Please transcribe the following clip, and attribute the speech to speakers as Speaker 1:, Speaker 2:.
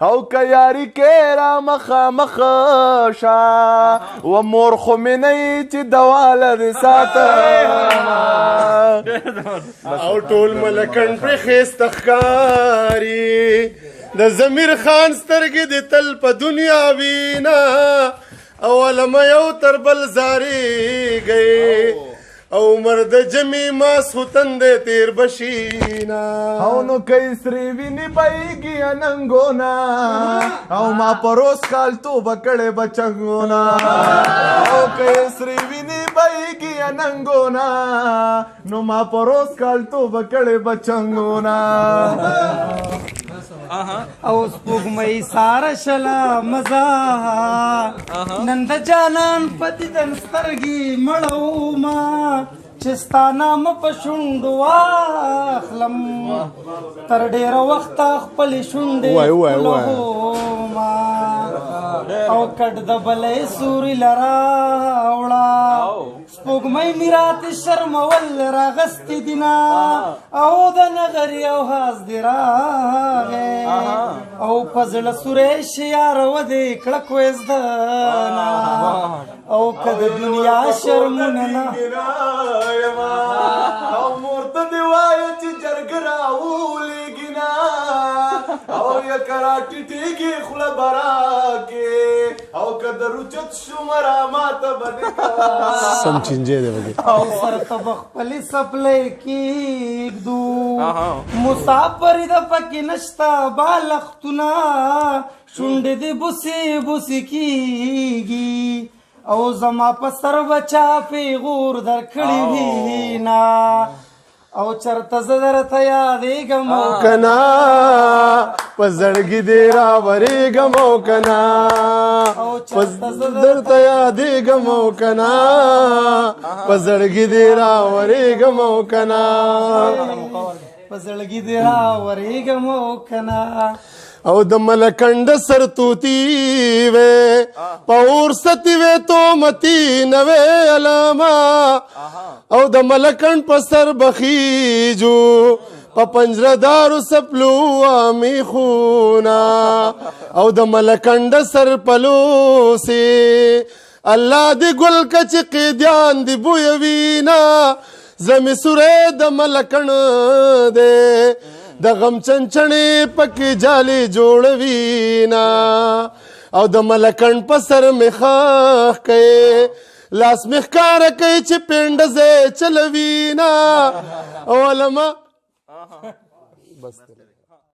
Speaker 1: او که یاري کې را مخامخ شه و مور خو مې نه یې چې دوا لرې ساته
Speaker 2: او ټول ملکن پرې ښایسته ښکاري د ضمیر خان سترګې د تل په دنیا وینا اولمه یو تر بل زارېږئ او مرد جمی ماس خو تندې تیر بشینا
Speaker 1: او نو کئی سری ویني بایگی اننگونا او ما پروس کال تو بکڑے بچنگونا او کئی سری ویني بایگی اننگونا نو ما پروس کال تو بکڑے بچنگونا
Speaker 3: او سپوږمۍ ساره شله مزه نن د جانان په دیدن سترګې مړوما چې ستا نامه په شونډو واخلم تر ډېره وخته خپلې شونډې ښکلوما او کټ د بلې سوري له راوړه سپوږمۍ مې راته شرمول راغستې دینه او د نغري او حاز دې راغې او په زړه سوری شي یاره ودې کړه کوزدنه او که د دنیا شرمونه نه
Speaker 1: او مورته دی وایه چې جرګ راولیږي او یا کرا ټیټېږي خوله براکې او که د رچت شمره ماته به دې
Speaker 2: سم چینجې دی وګې
Speaker 3: او سر ته به خپلې سپلۍ کېږدو مسافري د پکې نشته بالښتونه شونډې دې بوسې بوسې کېږي او زما په سر بچا پیغور درکړې وینا او چرته زه درته یادېږم
Speaker 2: کنا په زړګي دې راورېږم او کنا درته یادېږم او کنا په زړګي دې راورېږم او کنا
Speaker 3: په زړګي دې راورېږم او کنا
Speaker 2: او د ملکنډ سر توتی وې پور ستی وې تو متی نوې علامه او د ملکنډ په سر بخیجو په پنجره دارو سپلو آمی خونا او د ملکنډ سر پلوسی الله دې ګل کچ قیدیان دې بویوینا زمې سورې د ملکنډ دې د غم چنچنې پکې جالې جوړوینا او د ملکنډ په سر مې خاخ کوي لاس مې ښکاره کوي چې پنډزې چلوینا او علما بس